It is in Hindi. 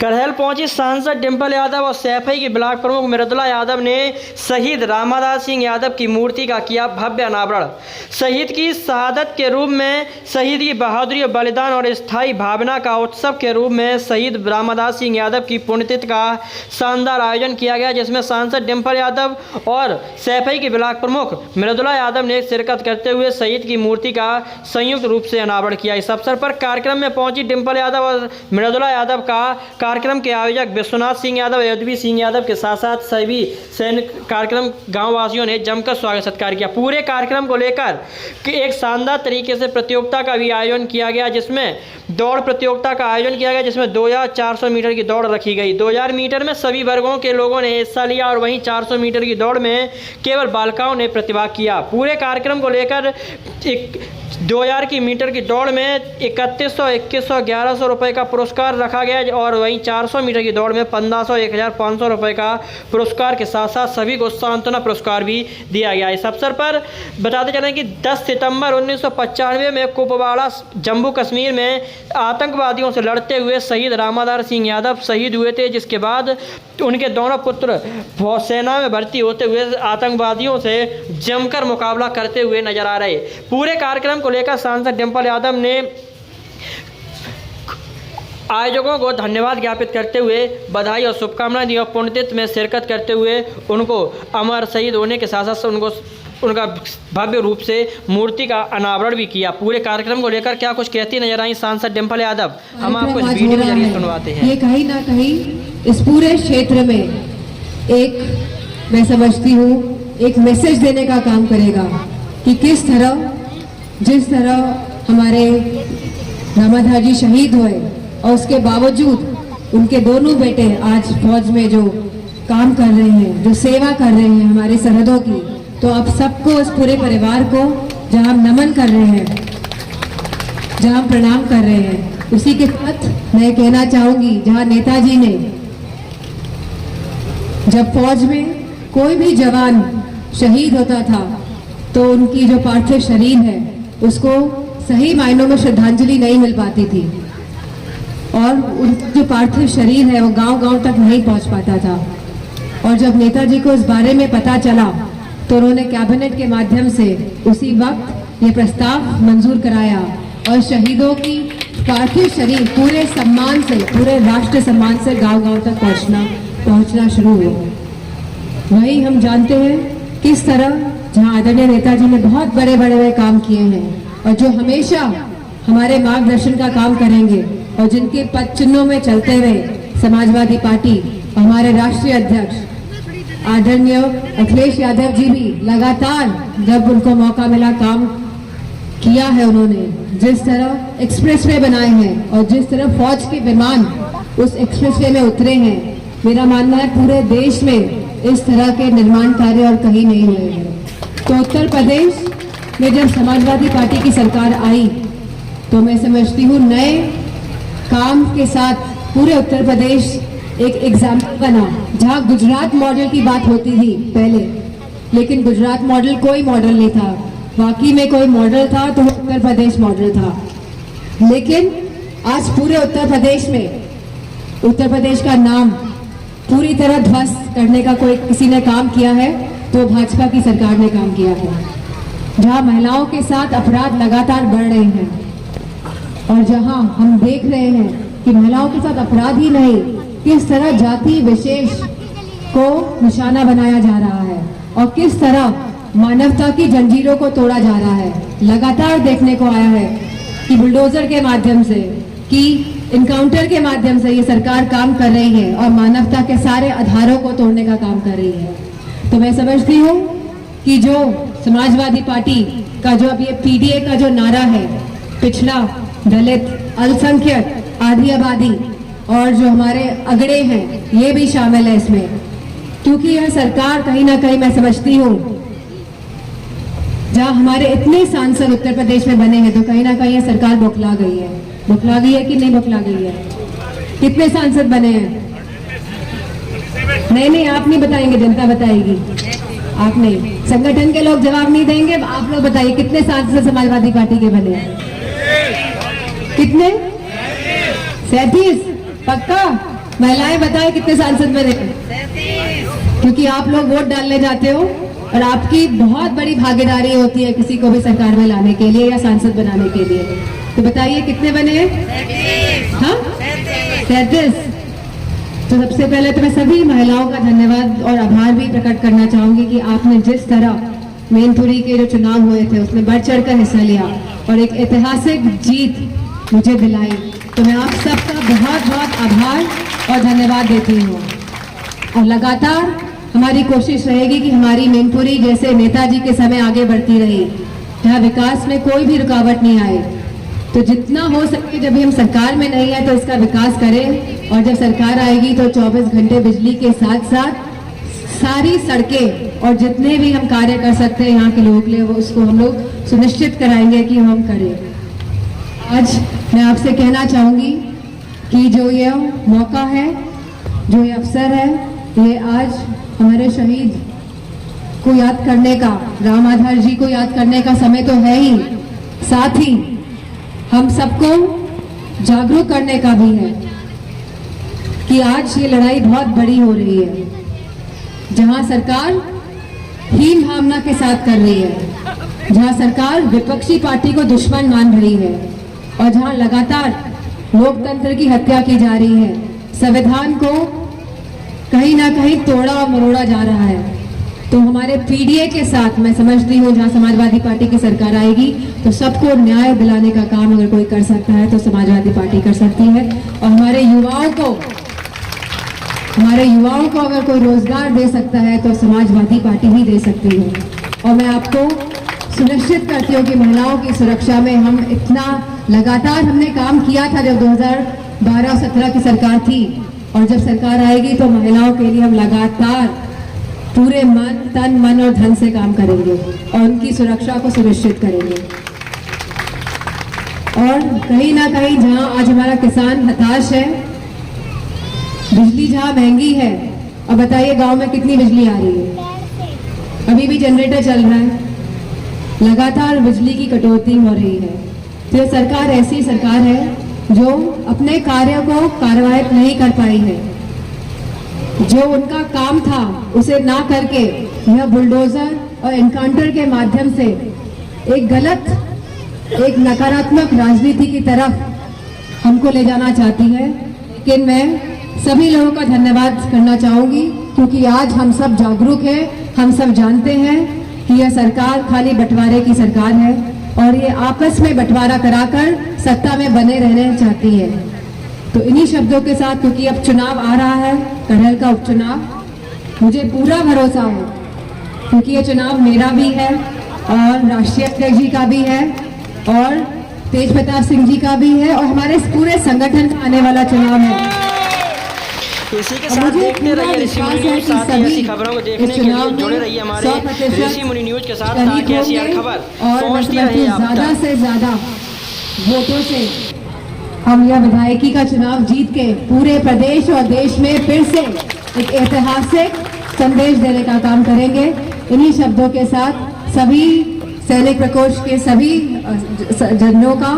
करहल पहुंची सांसद डिंपल यादव और सैफई के ब्लॉक प्रमुख मृदुला यादव ने शहीद रामादास सिंह यादव की मूर्ति का किया भव्य अनावरण। शहीद की शहादत के रूप में शहीद की बहादुरी और बलिदान और स्थायी भावना का उत्सव के रूप में शहीद रामादास सिंह यादव की पुण्यतिथि का शानदार आयोजन किया गया, जिसमें सांसद डिंपल यादव और सैफई के ब्लॉक प्रमुख मृदुला यादव ने शिरकत करते हुए शहीद की मूर्ति का संयुक्त रूप से अनावरण किया। इस अवसर पर कार्यक्रम में पहुंची डिंपल यादव और मृदुला यादव का कार्यक्रम के आयोजक विश्वनाथ सिंह यादव, यदवी सिंह यादव के साथ साथ सभी सैनिक कार्यक्रम गाँव वासियों ने जमकर स्वागत सत्कार किया। पूरे कार्यक्रम को लेकर एक शानदार तरीके से प्रतियोगिता का भी आयोजन किया गया, जिसमें दौड़ प्रतियोगिता का आयोजन किया गया, जिसमें 2400 मीटर की दौड़ रखी गई। 2000 मीटर में सभी वर्गों के लोगों ने हिस्सा लिया और वहीं 400 मीटर की दौड़ में केवल बालिकाओं ने प्रतिभाग किया। पूरे कार्यक्रम को लेकर 2000 की मीटर की दौड़ में 3100, 2100, 1100 रुपये का पुरस्कार रखा गया और वहीं 400 मीटर की दौड़ में 1500, 1500 रुपये का पुरस्कार के साथ साथ सभी को सांत्वना पुरस्कार भी दिया गया। इस अवसर पर बताते चलें कि 10 सितंबर 1995 में कुपवाड़ा जम्मू कश्मीर में आतंकवादियों से लड़ते हुए शहीद रामादास सिंह यादव शहीद हुए थे, जिसके बाद उनके दोनों पुत्र सेना में भर्ती होते हुए आतंकवादियों से जमकर मुकाबला करते हुए नजर आ रहे। पूरे कार्यक्रम को लेकर सांसद डिंपल यादव ने आयोजकों को धन्यवाद ज्ञापित करते हुए बधाई और शुभकामनाएं दी और पुण्यतिथि में शिरकत करते हुए उनको अमर शहीद होने के साथ साथ उनका भव्य रूप से मूर्ति का अनावरण भी किया। पूरे कार्यक्रम को लेकर क्या कुछ कहती नजर आई सांसद डिंपल यादव, हम आपको इस वीडियो के जरिए सुनवाते हैं। ये कहीं ना कहीं इस पूरे क्षेत्र में एक मैं समझती हूँ एक मैसेज देने का काम करेगा कि किस तरह जिस तरह हमारे रामादास जी शहीद हुए और उसके बावजूद उनके दोनों बेटे आज फौज में जो काम कर रहे हैं, जो सेवा कर रहे हैं हमारे सरहदों की, तो आप सबको, इस पूरे परिवार को जहां हम नमन कर रहे हैं, जहां हम प्रणाम कर रहे हैं, उसी के साथ मैं कहना चाहूंगी जहां नेताजी ने जब फौज में कोई भी जवान शहीद होता था तो उनकी जो पार्थिव शरीर है उसको सही मायनों में श्रद्धांजलि नहीं मिल पाती थी और उनका जो पार्थिव शरीर है वो गांव-गांव तक नहीं पहुंच पाता था। और जब नेताजी को इस बारे में पता चला तो उन्होंने कैबिनेट के माध्यम से उसी वक्त ये प्रस्ताव मंजूर कराया और शहीदों की पार्थिव शरीर पूरे सम्मान से, पूरे राष्ट्र सम्मान से गांव-गांव तक पहुंचना शुरू हुआ। वही हम जानते हैं किस तरह जहां आदरणीय नेताजी ने बहुत बड़े बड़े काम किए हैं और जो हमेशा हमारे मार्गदर्शन का काम करेंगे और जिनके पद चिन्हों में चलते हुए समाजवादी पार्टी, हमारे राष्ट्रीय अध्यक्ष आदरणीय अखिलेश यादव जी भी लगातार जब उनको मौका मिला काम किया है। उन्होंने जिस तरह एक्सप्रेसवे बनाए हैं और जिस तरह फौज के विमान उस एक्सप्रेसवे में उतरे हैं, मेरा मानना है पूरे देश में इस तरह के निर्माण कार्य और कहीं नहीं हुए हैं। तो उत्तर प्रदेश में जब समाजवादी पार्टी की सरकार आई तो मैं समझती हूँ नए काम के साथ पूरे उत्तर प्रदेश एक एग्जाम्पल बना। जहाँ गुजरात मॉडल की बात होती थी पहले, लेकिन गुजरात मॉडल कोई मॉडल नहीं था, बाकी में कोई मॉडल था तो उत्तर प्रदेश मॉडल था। लेकिन आज पूरे उत्तर प्रदेश में उत्तर प्रदेश का नाम पूरी तरह ध्वस्त करने का कोई किसी ने काम किया है तो भाजपा की सरकार ने काम किया है। जहां महिलाओं के साथ अपराध लगातार बढ़ रहे हैं और जहां हम देख रहे हैं कि महिलाओं के साथ अपराध ही नहीं, किस तरह जाति विशेष को निशाना बनाया जा रहा है और किस तरह मानवता की जंजीरों को तोड़ा जा रहा है। लगातार देखने को आया है कि बुलडोजर के माध्यम से, कि इनकाउंटर के माध्यम से ये सरकार काम कर रही है और मानवता के सारे आधारों को तोड़ने का काम कर रही है। तो मैं समझती हूँ कि जो समाजवादी पार्टी का जो अब ये पीडीए का जो नारा है, पिछड़ा, दलित, अल्पसंख्यक, आधी आबादी और जो हमारे अगड़े हैं ये भी शामिल है इसमें, क्योंकि यह सरकार कहीं ना कहीं मैं समझती हूँ जहाँ हमारे इतने सांसद उत्तर प्रदेश में बने हैं तो कहीं ना कहीं यह सरकार बौखला गई है। बौखला गई है कि नहीं बौखला गई है? कितने सांसद बने हैं? नहीं, आप नहीं बताएंगे, जनता बताएगी। आप नहीं, संगठन के लोग जवाब नहीं देंगे, आप लोग बताइए कितने सांसद समाजवादी पार्टी के बने? कितने? 37? पक्का? महिलाएं बताएं कितने सांसद बने, क्योंकि आप लोग वोट डालने जाते हो और आपकी बहुत बड़ी भागीदारी होती है किसी को भी सरकार में लाने के लिए या सांसद बनाने के लिए। तो बताइए कितने बने हैं? हाँ, 33। तो सबसे पहले तो मैं सभी महिलाओं का धन्यवाद और आभार भी प्रकट करना चाहूंगी कि आपने जिस तरह मैनपुरी के जो चुनाव हुए थे उसमें बढ़ चढ़कर हिस्सा लिया और एक ऐतिहासिक जीत मुझे दिलाई। तो मैं आप सबका बहुत बहुत आभार और धन्यवाद देती हूँ। और लगातार हमारी कोशिश रहेगी कि हमारी मैनपुरी जैसे नेताजी के समय आगे बढ़ती रही, यहाँ विकास में कोई भी रुकावट नहीं आए। तो जितना हो सके, जब भी हम सरकार में नहीं है तो इसका विकास करें, और जब सरकार आएगी तो 24 घंटे बिजली के साथ साथ सारी सड़कें और जितने भी हम कार्य कर सकते हैं यहाँ के लोगों के लिए, वो उसको हम लोग सुनिश्चित कराएंगे कि हम करें। आज मैं आपसे कहना चाहूँगी कि जो ये मौका है, जो ये अवसर है, ये आज हमारे शहीद को याद करने का, राम आधार जी को याद करने का समय तो है ही, साथ ही हम सबको जागरूक करने का भी है कि आज ये लड़ाई बहुत बड़ी हो रही है, जहां सरकार हीन भावना के साथ कर रही है, जहां सरकार विपक्षी पार्टी को दुश्मन मान रही है और जहां लगातार लोकतंत्र की हत्या की जा रही है, संविधान को कहीं ना कहीं तोड़ा और मरोड़ा जा रहा है। तो हमारे पीडीए के साथ मैं समझती हूँ जहाँ समाजवादी पार्टी की सरकार आएगी तो सबको न्याय दिलाने का काम अगर कोई कर सकता है तो समाजवादी पार्टी कर सकती है। और हमारे युवाओं को अगर कोई रोजगार दे सकता है तो समाजवादी पार्टी ही दे सकती है। और मैं आपको सुनिश्चित करती हूँ कि महिलाओं की सुरक्षा में हम इतना लगातार हमने काम किया था जब 2012-17 की सरकार थी, और जब सरकार आएगी तो महिलाओं के लिए हम लगातार पूरे तन मन और धन से काम करेंगे और उनकी सुरक्षा को सुनिश्चित करेंगे। और कहीं ना कहीं जहां आज हमारा किसान हताश है, बिजली जहां महंगी है, अब बताइए गांव में कितनी बिजली आ रही है, अभी भी जनरेटर चल रहा है, लगातार बिजली की कटौती हो रही है। तो ये सरकार ऐसी सरकार है जो अपने कार्य को कार्यान्वित नहीं कर पाई है, जो उनका काम था उसे ना करके यह बुलडोजर और एनकाउंटर के माध्यम से एक गलत, एक नकारात्मक राजनीति की तरफ हमको ले जाना चाहती है। लेकिन मैं सभी लोगों का धन्यवाद करना चाहूंगी क्योंकि आज हम सब जागरूक हैं, हम सब जानते हैं कि यह सरकार खाली बंटवारे की सरकार है और ये आपस में बंटवारा कराकर सत्ता में बने रहने चाहती है। तो इन्हीं शब्दों के साथ, क्योंकि अब चुनाव आ रहा है, कड़हल का उपचुनाव, मुझे पूरा भरोसा है क्योंकि ये चुनाव मेरा भी है और राष्ट्रीय अध्यक्ष जी का भी है और तेज प्रताप सिंह जी का भी है और हमारे इस पूरे संगठन का आने वाला चुनाव है। इसी के साथ देखते रहिए ऋषि मुनि न्यूज, साथ ही ऐसी खबरों को देखने के लिए जुड़े रहिए हमारे ऋषि मुनि न्यूज के साथ ताकि ऐसी हर खबर पहुंचती रहे आप तक। ज्यादा से ज्यादा वोटों से हम यह विधायकी का चुनाव जीत के पूरे प्रदेश और देश में फिर से एक ऐतिहासिक संदेश देने का काम करेंगे। इन्हीं शब्दों के साथ सभी सैनिक प्रकोष्ठ के सभी जनों का